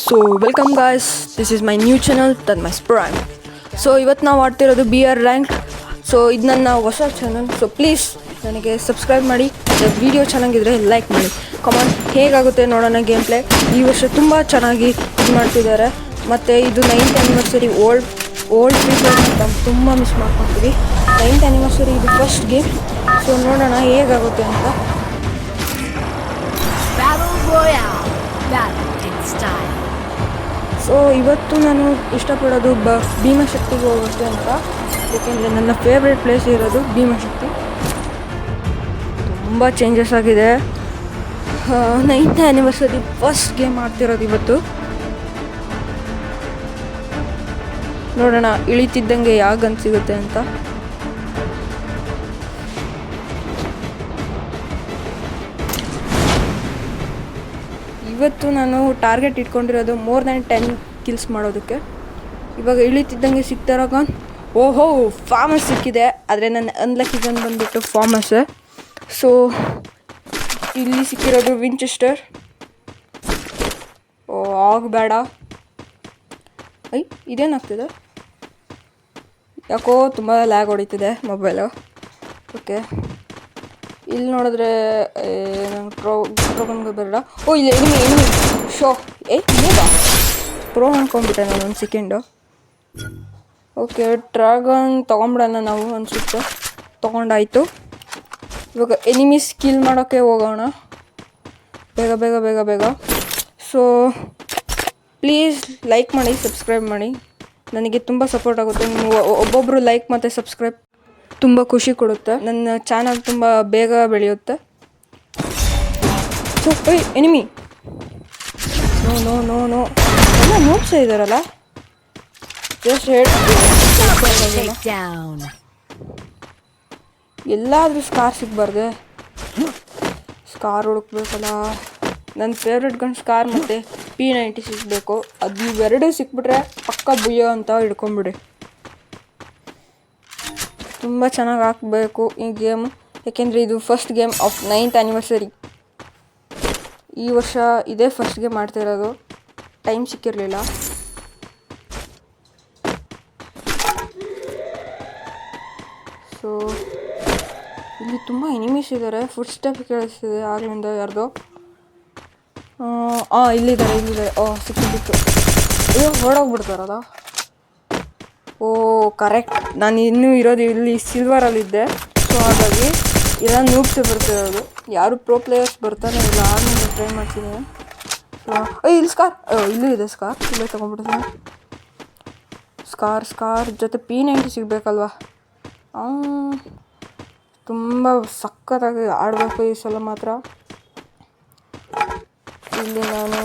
So welcome guys, this is my new channel Tanmay's prime. So ಇವತ್ತು ನಾವು ಆಡ್ತಿರೋದು BR rank. So ಇದು ನನ್ನ ಹೊಸ ಚಾನಲ್. ಸೊ ಪ್ಲೀಸ್ ನನಗೆ ಸಬ್ಸ್ಕ್ರೈಬ್ ಮಾಡಿ, ವಿಡಿಯೋ ಚೆನ್ನಾಗಿದ್ರೆ ಲೈಕ್ ಮಾಡಿ. ಕಮಾನ್, ಹೇಗಾಗುತ್ತೆ ನೋಡೋಣ ಗೇಮ್ ಪ್ಲೇ. ಈ ವರ್ಷ ತುಂಬ ಚೆನ್ನಾಗಿ ಇದು ಮಾಡ್ತಿದ್ದಾರೆ. ಮತ್ತು ಇದು 9th ಆ್ಯನಿವರ್ಸರಿ ಓಲ್ಡ್ ಫ್ರೀಫೈರ್ ನಾವು ತುಂಬ ಮಿಸ್ ಮಾಡ್ಕೊತೀವಿ. 9th ಆ್ಯನಿವರ್ಸರಿ ಇದು ಫಸ್ಟ್ ಗೇಮ್. ಸೊ ನೋಡೋಣ ಹೇಗಾಗುತ್ತೆ ಅಂತ. ಸೊ ಇವತ್ತು ನಾನು ಇಷ್ಟಪಡೋದು ಭೀಮಶಕ್ತಿಗೆ ಹೋಗುತ್ತೆ ಅಂತ, ಏಕೆಂದರೆ ನನ್ನ ಫೇವ್ರೆಟ್ ಪ್ಲೇಸ್ ಇರೋದು ಭೀಮಶಕ್ತಿ. ತುಂಬ ಚೇಂಜಸ್ ಆಗಿದೆ. 9th ಆ್ಯನಿವರ್ಸರಿ ಫಸ್ಟ್ ಗೇಮ್ ಆಡ್ತಿರೋದು ಇವತ್ತು. ನೋಡೋಣ ಇಳಿತಿದ್ದಂಗೆ ಯಾವ ಗನ್ ಸಿಗುತ್ತೆ ಅಂತ. ಇವತ್ತು ನಾನು ಟಾರ್ಗೆಟ್ ಇಟ್ಕೊಂಡಿರೋದು ಮೋರ್ ದ್ಯಾನ್ 10 ಕಿಲ್ಸ್ ಮಾಡೋದಕ್ಕೆ. ಇವಾಗ ಇಳಿತಿದ್ದಂಗೆ ಸಿಗ್ತಾರೋ ಗನ್. ಓಹೋ, ಫಾರ್ಮಸ್ ಸಿಕ್ಕಿದೆ, ಆದರೆ ನನ್ನ ಅನ್ಲಕ್ಕಿ ಗನ್ ಬಂದುಬಿಟ್ಟು ಫಾರ್ಮಸ್. ಸೊ ಇಲ್ಲಿ ಸಿಕ್ಕಿರೋದು ವಿಂಚೆಸ್ಟರ್. ಓ ಆಗಬೇಡ. ಇದೇನಾಗ್ತಿದೆ? ಯಾಕೋ ತುಂಬ ಲ್ಯಾಗ್ ಹೊಡಿತಿದೆ ಮೊಬೈಲು. ಓಕೆ, ಇಲ್ಲಿ ನೋಡಿದ್ರೆ ನಂಗೆ ಪ್ರೋಗನ್ಗೆ ಬರಲ್ಲ. ಓ ಇಲ್ಲಿ ಎನಿಮಿ ಶೋ. ನೀವಾ ಪ್ರೋ ಅನ್ಕೊಂಡ್ಬಿಟ್ಟೆ ನಾನು ಒಂದು ಸೆಕೆಂಡು. ಓಕೆ, ಡ್ರ್ಯಾಗನ್ ತೊಗೊಂಬಿಡೋಣ ನಾವು ಅನಿಸುತ್ತೆ. ತೊಗೊಂಡಾಯಿತು. ಇವಾಗ ಎನಿಮಿ ಸ್ಕಿಲ್ ಮಾಡೋಕ್ಕೆ ಹೋಗೋಣ. ಬೇಗ ಬೇಗ ಬೇಗ ಬೇಗ. ಸೊ ಪ್ಲೀಸ್ ಲೈಕ್ ಮಾಡಿ, ಸಬ್ಸ್ಕ್ರೈಬ್ ಮಾಡಿ, ನನಗೆ ತುಂಬ ಸಪೋರ್ಟ್ ಆಗುತ್ತೆ. ನೀವು ಒಬ್ಬೊಬ್ಬರು ಲೈಕ್ ಮತ್ತು ಸಬ್ಸ್ಕ್ರೈಬ್ ತುಂಬ ಖುಷಿ ಕೊಡುತ್ತೆ. ನನ್ನ ಚಾನಲ್ ತುಂಬ ಬೇಗ ಬೆಳೆಯುತ್ತೆ. So enemy no no no no ಎಲ್ಲ ನೋಡ್ತಾ ಇದ್ದಾರಲ್ಲ. ಜಸ್ಟ್ ಎಲ್ಲಾದರೂ ಸ್ಕಾರ್ ಸಿಗಬಾರ್ದೆ. ಸ್ಕಾರ್ ಹುಡುಕ್ಬೇಕಲ್ಲ. ನನ್ನ ಫೇವ್ರೆಟ್ ಗನ್ ಸ್ಕಾರ್ ಮತ್ತು P90 ಸಿಗಬೇಕು. ಅದು ಇವೆರಡೂ ಸಿಕ್ಬಿಟ್ರೆ ಪಕ್ಕ ಬುಯ್ಯೋ ಅಂತ ಹಿಡ್ಕೊಂಬಿಡಿ. ತುಂಬ ಚೆನ್ನಾಗಿ ಹಾಕಬೇಕು ಈ ಗೇಮ್, ಯಾಕೆಂದರೆ ಇದು first game of 9th anniversary. ಈ ವರ್ಷ ಇದೇ ಫಸ್ಟ್ ಗೇಮ್ ಮಾಡ್ತಿರೋದು. ಟೈಮ್ ಸಿಕ್ಕಿರಲಿಲ್ಲ. ಸೊ ಇಲ್ಲಿ ತುಂಬ ಎನಿಮೀಸ್ ಇದ್ದಾರೆ. ಫುಡ್ ಸ್ಟೆಪ್ ಕೇಳಿಸ್ತಿದೆ ಆಗಲಿಂದ ಯಾರ್ದೋ. ಇಲ್ಲಿದ್ದಾರೆ. ಸಿಕ್ಕಿತ್ತು. ಅಯ್ಯೋ, ಹೊರಡೋಗ್ಬಿಡ್ತಾರಲ್ಲ. ಓ ಕರೆಕ್ಟ್, ನಾನು ಇನ್ನೂ ಇರೋದು ಇಲ್ಲಿ ಸಿಲ್ವರಲ್ಲಿದ್ದೆ. ಸೊ ಹಾಗಾಗಿ ಎಲ್ಲ ನೂಬ್ಸೇ ಬರ್ತಿರೋದು. ಯಾರು ಪ್ರೋ ಪ್ಲೇಯರ್ಸ್ ಬರ್ತಾನೆ ಇಲ್ಲ. ಆಮೇಲೆ ಟ್ರೈ ಮಾಡ್ತೀನಿ. ಸೊ ಇಲ್ಲಿ ಸ್ಕಾರ್. ಇಲ್ಲೂ ಇದೆ ಸ್ಕಾರ್. ಇಲ್ಲೇ ತೊಗೊಂಡ್ಬಿಡ್ತೀನಿ. ಸ್ಕಾರ್ ಜೊತೆ P90 ಸಿಗಬೇಕಲ್ವಾ. ತುಂಬ ಸಖತ್ತಾಗಿ ಆಡಬೇಕು ಈ ಸಲ ಮಾತ್ರ. ಇಲ್ಲಿ ನಾನು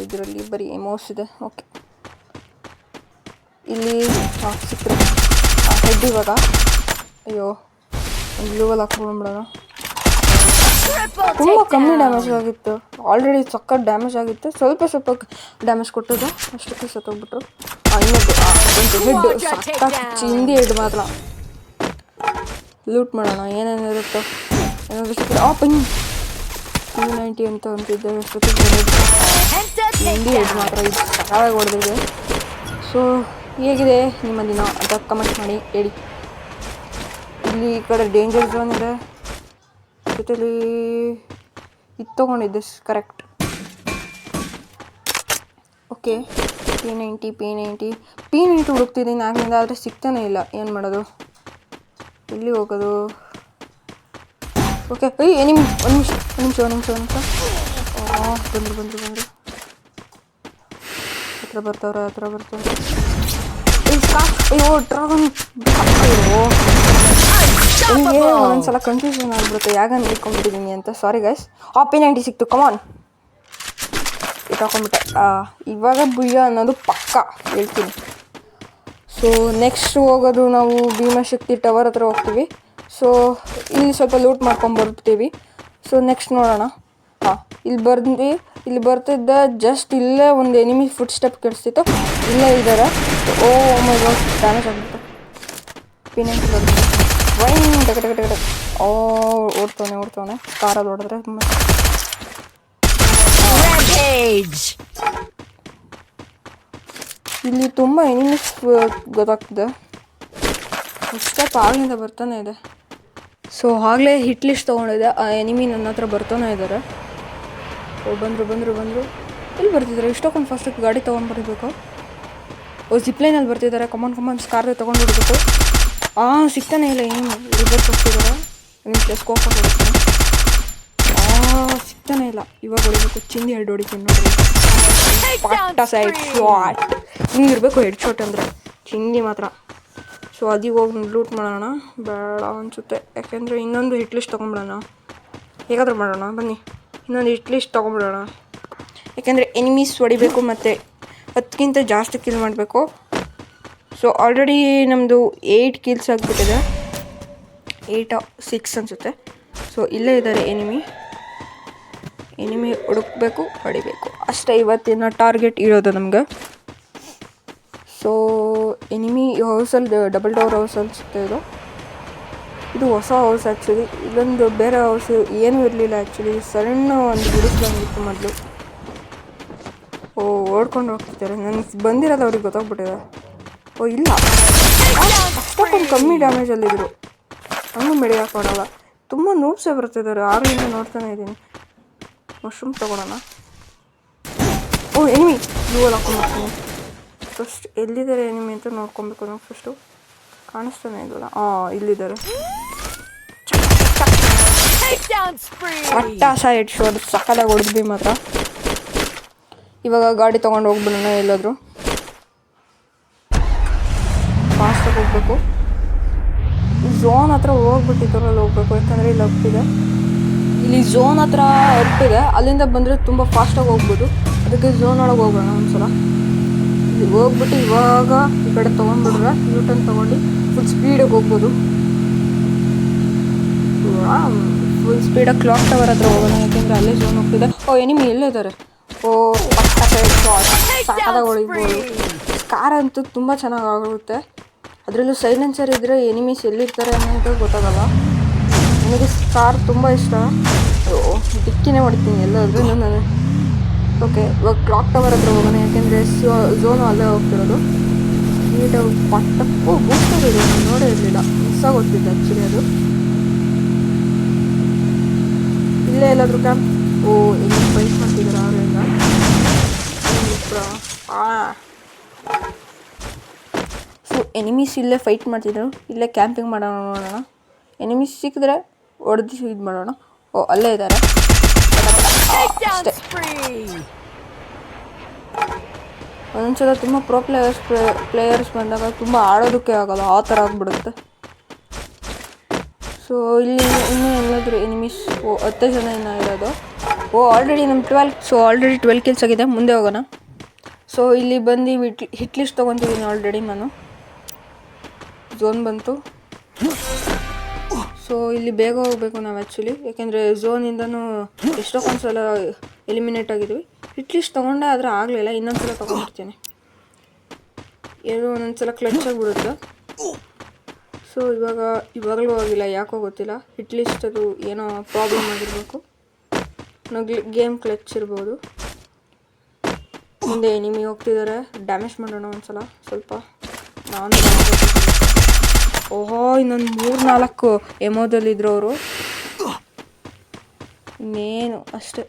ಇದರಲ್ಲಿ ಬರೀ ಎಮೋಸ್ ಇದೆ. ಓಕೆ, ಇಲ್ಲಿ ಸಿಕ್ಕರೆ ಹೆಡ್. ಇವಾಗ ಅಯ್ಯೋ, ಗ್ಲೂವಲ್ಲಿ ಹಾಕೊಂಡ್ಬಿಡೋಣ. ತುಂಬ ಕಮ್ಮಿ ಡ್ಯಾಮೇಜ್ ಆಗಿತ್ತು. ಆಲ್ರೆಡಿ ಸಖತ್ ಡ್ಯಾಮೇಜ್ ಆಗಿತ್ತು. ಸ್ವಲ್ಪ ಡ್ಯಾಮೇಜ್ ಕೊಟ್ಟದ್ದು, ಅಷ್ಟಕ್ಕೆ ಸತ್ತೋಗ್ಬಿಟ್ರು. ಇನ್ನೊಂದು ಹೆಡ್ ಸಖತ್ ಚಿಂದಿ ಹೆಡ್ ಮಾತ್ರ. ಲೂಟ್ ಮಾಡೋಣ ಏನೇನಿರುತ್ತೋ. ಏನಾದರೂ ಸಿಕ್ಕರೆ P90 ಅಂತ ಅಂತಿದ್ದೆ. ಎಷ್ಟೊತ್ತಿಗೆ ಚಿಂದಿ ಹೆಡ್ ಮಾತ್ರ ಇದು ಸಕಾಲಾಗಿ ಹೊಡೆದಿದೆ. ಸೊ ಹೇಗಿದೆ ನಿಮ್ಮ ದಿನ ಅಂತ ಕಮೆಂಟ್ ಮಾಡಿ ಹೇಳಿ. ಇಲ್ಲಿ ಈ ಕಡೆ ಡೇಂಜರ್ ಝೋನ್ ಇದೆ. ಜೊತೆಲಿ ಇದು ತೊಗೊಂಡಿದ್ದೆ ಕರೆಕ್ಟ್. ಓಕೆ, P90 ಹುಡುಕ್ತಿದ್ದೀನಿ ಆಗಲಿಂದ, ಆದರೆ ಸಿಗ್ತಾನೆ ಇಲ್ಲ. ಏನು ಮಾಡೋದು, ಎಲ್ಲಿ ಹೋಗೋದು? Okay, enemy. ಒಂದು ನಿಮಿಷ. ಬಂದರು. ಹತ್ರ ಬರ್ತಾವ್ರೆ. ಅಯ್ಯೋ ಡ್ರಾಗನ್. ನಿಮಗೆ ಒಂದೊಂದ್ಸಲ ಕನ್ಫ್ಯೂಷನ್ ಆಗಿಬಿಡುತ್ತೆ ಯಾಗ ಇಟ್ಕೊಂಡ್ಬಿಟ್ಟಿದ್ದೀನಿ ಅಂತ. Sorry guys. P90 ಸಿಕ್ತು. ಕಮಾನ್, ಇಟ್ಕೊಂಡ್ಬಿಟ್ಟೆ. ಇವಾಗ ಬುಯ್ಯ ಅನ್ನೋದು ಪಕ್ಕ ಹೇಳ್ತೀನಿ. ಸೊ ನೆಕ್ಸ್ಟ್ ಹೋಗೋದು ನಾವು ಭೀಮಶಕ್ತಿ ಟವರ್ ಹತ್ರ ಹೋಗ್ತೀವಿ. ಸೊ ಇಲ್ಲಿ ಸ್ವಲ್ಪ ಲೂಟ್ ಮಾಡ್ಕೊಂಬರ್ತೀವಿ. ಸೊ ನೆಕ್ಸ್ಟ್ ನೋಡೋಣ. ಇಲ್ಲಿ ಬರ್ತಿದ್ದ ಜಸ್ಟ್ ಇಲ್ಲೇ ಒಂದು ಎನಿಮಿ ಫುಡ್ ಸ್ಟೆಪ್ ಕೇಳಿಸ್ತಿತ್ತು. ಇಲ್ಲೇ ಇದ್ದಾರೆ. ಓ ಮೈ ಗಾಡ್, ಡ್ಯಾಮೇಜ್ ಆಗಿಬಿಟ್ಟು. P90 ಬರ್ತೀನಿ. ಟಕ ಓಡ್ತಾನೆ. ಕಾರಲ್ಲಿ ಹೊಡೆದ್ರೆ ಇಲ್ಲಿ ತುಂಬ ಎನಿಮೀಸ್ ಗೊತ್ತಾಗ್ತದೆ. ಸ್ಟೆಪ್ ಆಗಲಿಂದ ಬರ್ತಾನೆ ಇದೆ. ಸೊ ಆಗಲೇ ಹಿಟ್ ಲಿಸ್ಟ್ ತೊಗೊಂಡಿದ್ದೆ. ಆ ಎನಿಮಿ ನನ್ನ ಹತ್ರ ಬರ್ತಾನೆ ಇದ್ದಾರೆ. ಓ ಬಂದರು ಎಲ್ಲಿ ಬರ್ತಿದ್ದಾರೆ? ಇಷ್ಟೊಂದು ಫಸ್ಟಿಗೆ ಗಾಡಿ ತೊಗೊಂಡು ಬರಬೇಕು. ಓ ಜಿಪ್ಲೈನಲ್ಲಿ ಬರ್ತಿದ್ದಾರೆ. ಕಮಾನ್ ಸ್ಕಾರ್ ತೊಗೊಂಡು ಬಿಡಬೇಕು. ಸಿಗ್ತಾನೆ ಇಲ್ಲ. ಏನು ರಿವರ್ಸ್ ಹೋಗ್ತಿದ್ದಾರೆ. ನಿಮಗೆ ಸ್ಕೋಪ್ ಹೊಡಿತೀನಿ. ಸಿಗ್ತಾನೆ ಇಲ್ಲ. ಇವಾಗ ಹೊಡಿಬೇಕು. ಚಿಂದಿ ಹೆಡ್ ಹೊಡಿತೀನಿ ನೋಡ್ರಿ. ಪಟ್ಟ ಸೈಡ್ ಶಾಟ್ ಹಿಂಗಿರ್ಬೇಕು ಹೆಡ್ ಶಾಟ್ ಅಂದರೆ. ಚಿಂದಿ ಮಾತ್ರ. ಸೊ ಅದಿಗೆ ಹೋಗಿ ಲೂಟ್ ಮಾಡೋಣ. ಬೇಡ ಅನಿಸುತ್ತೆ. ಯಾಕೆಂದರೆ ಇನ್ನೊಂದು ಹಿಟ್ ಲಿಸ್ಟ್ ತೊಗೊಂಬಿಡೋಣ. ಹೇಗಾದರೂ ಮಾಡೋಣ ಬನ್ನಿ. ಇನ್ನೊಂದು ಹಿಟ್ ಲಿಸ್ಟ್ ತೊಗೊಂಬಿಡೋಣ. ಯಾಕೆಂದರೆ ಎನಿಮೀಸ್ ಹೊಡಿಬೇಕು ಮತ್ತು 10ಕ್ಕಿಂತ ಜಾಸ್ತಿ ಕಿಲ್ ಮಾಡಬೇಕು. ಸೊ ಆಲ್ರೆಡಿ ನಮ್ಮದು 8 ಕಿಲ್ಸ್ ಆಗಿಬಿಟ್ಟಿದೆ. 8 6 ಅನಿಸುತ್ತೆ. ಸೊ ಇಲ್ಲೇ ಇದ್ದಾರೆ ಎನಿಮಿ ಹುಡುಕಬೇಕು, ಹೊಡಿಬೇಕು ಅಷ್ಟೇ ಇವತ್ತಿನ ಟಾರ್ಗೆಟ್ ಇರೋದು ನಮಗೆ. ಸೊ ಎನಿಮಿ ಹೌಸಲ್ಲಿ ಡಬಲ್ ಡೋರ್ ಹೌಸ್ ಅನಿಸುತ್ತೆ ಇದು ಹೊಸ ಹೌಸ್ ಆ್ಯಕ್ಚುಲಿ. ಇದೊಂದು ಬೇರೆ ಹೌಸ್ ಏನೂ ಇರಲಿಲ್ಲ ಆ್ಯಕ್ಚುಲಿ. ಸಣ್ಣ ಒಂದು ಗುಡಿಸ್ದಂಗಿತ್ತು ಮೊದಲು. ಓಡ್ಕೊಂಡು ಹೋಗ್ತಿದ್ದಾರೆ. ನನಗೆ ಬಂದಿರೋದು ಅವ್ರಿಗೆ ಗೊತ್ತಾಗ್ಬಿಟ್ಟಿದೆ. ಇಲ್ಲ ಅಷ್ಟೊಂದು ಕಮ್ಮಿ ಡ್ಯಾಮೇಜಲ್ಲಿದ್ದರು. ಹಂಗೂ ಮೆಡಿಯಾಕೆ ಕೊಡೋಲ್ಲ. ತುಂಬ ನೋಟ್ಸೇ ಬರ್ತಿದ್ದಾರೆ. 6ರಿಂದ ನೋಡ್ತಾನೆ ಇದ್ದೀನಿ. ಮಶ್ರೂಮ್ ತೊಗೊಳೋಣ. ಎನಿಮಿ ಇವಾಗ ಹಾಕೊಂಡ್ಬರ್ತೀನಿ. ಫಸ್ಟ್ ಎಲ್ಲಿದ್ದಾರೆ ಎನಿಮಿ ಅಂತ ನೋಡ್ಕೊಬೇಕು ನಾವು. ಫಸ್ಟು ಕಾಣಿಸ್ತಾನೆ ಇಲ್ವಲ್ಲ. ಇಲ್ಲಿದ್ದಾರೆ. ಅಟ್ಟಾಸ ಹೆಡ್ ಶಾಟ್ ಸಕ್ಕದಾಗಿ ಹೊಡೆದ್ವಿ ಮಾತ್ರ. ಇವಾಗ ಗಾಡಿ ತೊಗೊಂಡು ಹೋಗ್ಬಿಡೋಣ ಎಲ್ಲಾದರೂ. ಫಾಸ್ಟಾಗಿ ಹೋಗ್ಬೇಕು. ಝೋನ್ ಹತ್ರ ಹೋಗ್ಬಿಟ್ಟಿದ್ದರಲ್ಲಿ ಹೋಗ್ಬೇಕು. ಯಾಕಂದರೆ ಇಲ್ಲಿ ಅಪ್ಪಿದೆ. ಇಲ್ಲಿ ಝೋನ್ ಹತ್ರ ಅಪ್ಪಿದೆ. ಅಲ್ಲಿಂದ ಬಂದರೆ ತುಂಬ ಫಾಸ್ಟಾಗಿ ಹೋಗ್ಬೋದು. ಅದಕ್ಕೆ ಝೋನ್ ಒಳಗೆ ಹೋಗೋಣ ಒಂದ್ಸಲ. ಇಲ್ಲಿ ಹೋಗ್ಬಿಟ್ಟು ಇವಾಗ ಈ ಕಡೆ ತೊಗೊಂಡ್ಬಿಟ್ರೆ ಯೂಟರ್ನ್ ತೊಗೊಂಡು ಫುಲ್ ಸ್ಪೀಡಿಗೆ ಹೋಗ್ಬೋದು. ಫುಲ್ ಸ್ಪೀಡಾಗಿ ಕ್ಲಾಕ್ ಟವರ್ ಹತ್ರ ಹೋಗೋಣ. ಯಾಕೆಂದರೆ ಅಲ್ಲೇ ಝೋನ್ ಹೋಗ್ತಿದೆ. ಎನಿಮಿ ಎಲ್ಲೇ ಇದ್ದಾರೆ. ಪಕ್ಕ ಸೈಡ್ ಶಾಟ್ ಸಾಕಾದಾಗ ಹೊಡಿಬೋದು. ಕಾರ್ ಅಂತೂ ತುಂಬ ಚೆನ್ನಾಗಿ ಆಗುತ್ತೆ. ಅದರಲ್ಲೂ ಸೈಲೆನ್ಸರ್ ಇದ್ದರೆ ಎನಿಮೀಸ್ ಎಲ್ಲಿರ್ತಾರೆ ಅನ್ನೋದು ಗೊತ್ತಾಗಲ್ಲ. ನನಗೆ ಕಾರ್ ತುಂಬ ಇಷ್ಟ. ಡಿಕ್ಕಿನೇ ಹೊಡಿತೀನಿ ಎಲ್ಲಾದ್ರೂ ನಾನು. ಓಕೆ ಇವಾಗ ಕ್ಲಾಕ್ ಟವರ್ ಹತ್ರ ಹೋಗೋಣ. ಯಾಕೆಂದರೆ ಝೋನು ಅಲ್ಲೇ ಹೋಗ್ತಿರೋದು. ನೀಟಾಗಿ ಪಟ್ಟ ಬೂಸ್ಟರ್ ಇದೆ. ನಾನು ನೋಡೇ ಇರಲಿಲ್ಲ. ಮಿಸ್ ಆಗೋಗ್ತಿದ್ದೆ ಆ್ಯಕ್ಚುಲಿ ಅದು. ಇಲ್ಲೇ ಎಲ್ಲಾದರೂ ಕ್ಯಾಂಪ್. ಇಲ್ಲಿ ಫೈಟ್ ಮಾಡ್ತಿದ್ದಾರೆ ಅವರಿಂದ. ಸೊ ಎನಿಮೀಸ್ ಇಲ್ಲೇ ಫೈಟ್ ಮಾಡ್ತಿದ್ರು. ಇಲ್ಲೇ ಕ್ಯಾಂಪಿಂಗ್ ಮಾಡೋಣ ನೋಡೋಣ. ಎನಿಮೀಸ್ ಸಿಕ್ಕಿದ್ರೆ ಹೊಡೆದು ಇದು ಮಾಡೋಣ. ಅಲ್ಲೇ ಇದ್ದಾರೆ ಅಷ್ಟೇ. ಒಂದೊಂದ್ಸಲ ತುಂಬ ಪ್ರೋ ಪ್ಲೇಯರ್ಸ್ ಬಂದಾಗ ತುಂಬ ಆಡೋದಕ್ಕೆ ಆಗೋಲ್ಲ. ಆ ಥರ ಆಗಿಬಿಡುತ್ತೆ. ಸೊ ಇಲ್ಲಿ ಇನ್ನೂ ಎಲ್ಲಾದರೂ ಎನಿಮೀಸ್ 10 ಜನ ಇನ್ನೂ ಇರೋದು. ಆಲ್ರೆಡಿ ನಮ್ಮ 12. ಸೊ ಆಲ್ರೆಡಿ 12 ಕಿಲ್ಸ್ ಆಗಿದೆ. ಮುಂದೆ ಹೋಗೋಣ. ಸೊ ಇಲ್ಲಿ ಬಂದು ಹಿಟ್ ಲಿಸ್ಟ್ ತೊಗೊತಿದ್ದೀನಿ ಆಲ್ರೆಡಿ ನಾನು. ಝೋನ್ ಬಂತು. ಸೊ ಇಲ್ಲಿ ಬೇಗ ಹೋಗಬೇಕು ನಾವು ಆ್ಯಕ್ಚುಲಿ. ಯಾಕೆಂದರೆ ಝೋನಿಂದನೂ ಎಷ್ಟೊಂದು ಸಲ ಎಲಿಮಿನೇಟ್ ಆಗಿದ್ವಿ. ಹಿಟ್ ಲಿಸ್ಟ್ ತೊಗೊಂಡೆ ಆದರೆ ಆಗಲಿಲ್ಲ. ಇನ್ನೊಂದು ಸಲ ತೊಗೊಂಡ್ಬಿಡ್ತೀನಿ. ಏನೋ ಒಂದೊಂದು ಸಲ ಕ್ಲಚ್ ಆಗಿಬಿಡುತ್ತೆ. ಸೊ ಇವಾಗಲೂ ಹೋಗಿಲ್ಲ. ಯಾಕೋ ಗೊತ್ತಿಲ್ಲ. ಹಿಟ್ ಲಿಸ್ಟ್ ಅದು ಏನೋ ಪ್ರಾಬ್ಲಮ್ ಆಗಿರಬೇಕು. ಗೇಮ್ ಕ್ಲಚ್ ಇರ್ಬೋದು. ಮುಂದೆ ಎನಿಮಿ ಹೋಗ್ತಿದ್ದಾರೆ. ಡ್ಯಾಮೇಜ್ ಮಾಡೋಣ ಒಂದ್ಸಲ ಸ್ವಲ್ಪ. ನಾನು ಇನ್ನೊಂದು 3-4 ಎಮೋದಲ್ಲಿದ್ದರು ಅವರು. ಇನ್ನೇನು ಅಷ್ಟೇ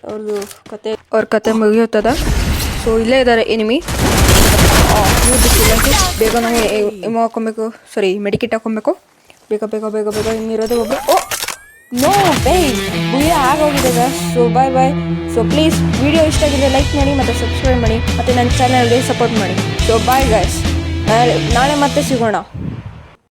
ಅವ್ರ ಕತೆ ಮುಗಿಯುತ್ತದೆ. ಸೊ ಇಲ್ಲೇ ಇದ್ದಾರೆ ಎನಿಮಿ. ಬೇಗ ನಾವು ಎಮೋ ಹಾಕೊಬೇಕು. ಸಾರಿ ಮೆಡಿಕಿಟ್ ಹಾಕೊಬೇಕು. ಬೇಗ ಇನ್ನಿರೋದು ಒಬ್ಬರು. ನೋ ಬೈ ಭೂಯ ಆಗೋಗಿದೆ. So bye. So please video ಇಷ್ಟ ಆಗಿದ್ರೆ ಲೈಕ್ ಮಾಡಿ ಮತ್ತು ಸಬ್ಸ್ಕ್ರೈಬ್ ಮಾಡಿ ಮತ್ತು ನನ್ನ ಚಾನಲ್ಗೆ ಸಪೋರ್ಟ್ ಮಾಡಿ. So bye guys. ನಾಳೆ ಮತ್ತೆ ಸಿಗೋಣ.